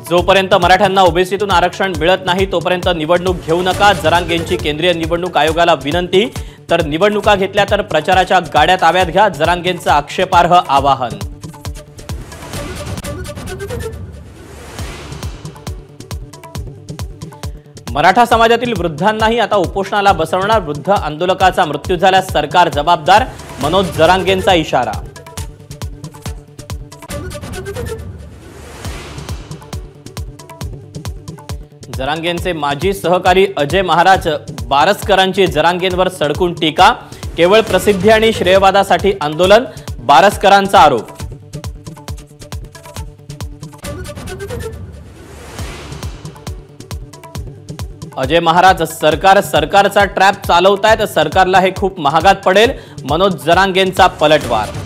जोपर्यंत मराठ्यांना ओबीसीतून आरक्षण मिळत नाही तोपर्यंत निवडणूक घेऊ नका, जरांगेंची केंद्रीय निवडणूक आयोगाला विनंती। तर निवडणुका घेतल्या तर प्रचाराच्या गाड्या ताब्यात घ्या, जरांगेंचं आक्षेपार्ह आवाहन। मराठा समाजातील वृद्धांनाही आता उपोषणाला बसवणार, वृद्ध आंदोलकाचा मृत्यू झाल्यास सरकार जबाबदार, मनोज जरांगेंचा इशारा। जरांगेंचे माजी सहकारी अजय महाराज बारसकरांची जरांगेंवर सडकून टीका, केवळ प्रसिद्धी आणि श्रेयवादासाठी आंदोलन, बारसकरांचा आरोप। अजय महाराज सरकारचा ट्रॅप चालवतायत, सरकारला हे खूप महागात पडेल, मनोज जरांगेंचा पलटवार।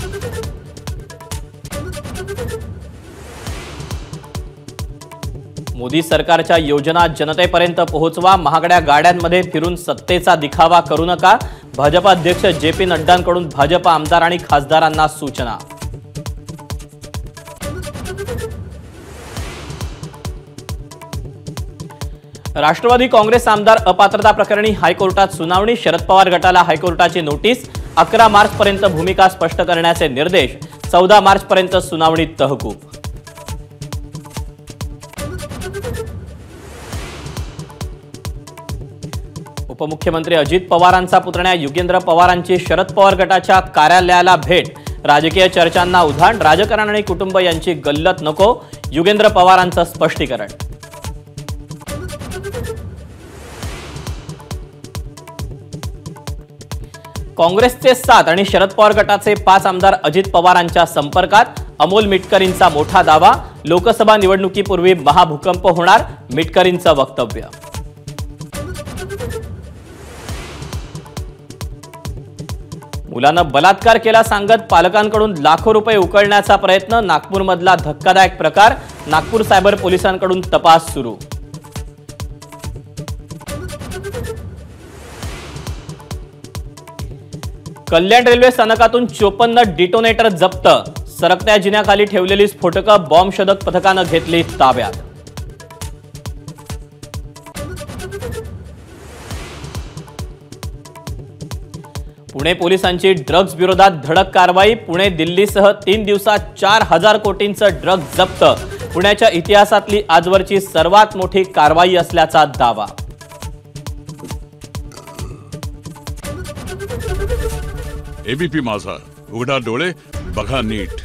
मोदी सरकारच्या योजना जनतेपर्यंत पोहोचवा, महागड्या गाड्यांमध्ये फिरून सत्तेचा दिखावा करू नका, भाजपा अध्यक्ष जे.पी. नड्डांकडून भाजपा आमदार आणि खासदारांना सूचना। राष्ट्रवादी काँग्रेस आमदार अपात्रता प्रकरणी हायकोर्टात सुनावणी, शरद पवार गटाला हायकोर्टाची नोटीस, 11 मार्चपर्यंत भूमिका स्पष्ट करण्याचे निर्देश, 14 मार्चपर्यंत सुनावणी तहकूब। उपमुख्यमंत्री अजित पवारांचा पुतण्या युगेंद्र पवारांची शरद पवार गटाच्या कार्यालयाला भेट, राजकीय चर्चांना उधाण, राजकारण आणि कुटुंब यांची गल्लत नको, युगेंद्र पवारांचं स्पष्टीकरण। काँग्रेसचे 7 आणि शरद पवार गटाचे 5 आमदार अजित पवारांच्या संपर्कात, अमोल मिटकरींचा मोठा दावा, लोकसभा निवडणुकीपूर्वी महाभूकंप होणार, मिटकरींचं वक्तव्य। मुलानं बलात्कार केला सांगत पालकांकडून लाखो रुपये उकळण्याचा प्रयत्न, नागपूरमधला धक्कादायक प्रकार, नागपूर सायबर पोलिसांकडून तपास सुरू। कल्याण रेल्वे स्थानकातून 54 डिटोनेटर जप्त, सरकत्या जिन्याखाली ठेवलेली स्फोटकं बॉम्ब शोधक पथकानं घेतली ताब्यात। पुणे पोलिसांची ड्रग्ज विरोधात धडक कारवाई, पुणे दिल्लीसह 3 दिवसात 4000 कोटींचं ड्रग्ज जप्त, पुण्याच्या इतिहासातली आजवरची सर्वात मोठी कारवाई असल्याचा दावा। एबीपी माझा, उघडा डोळे बघा नीट।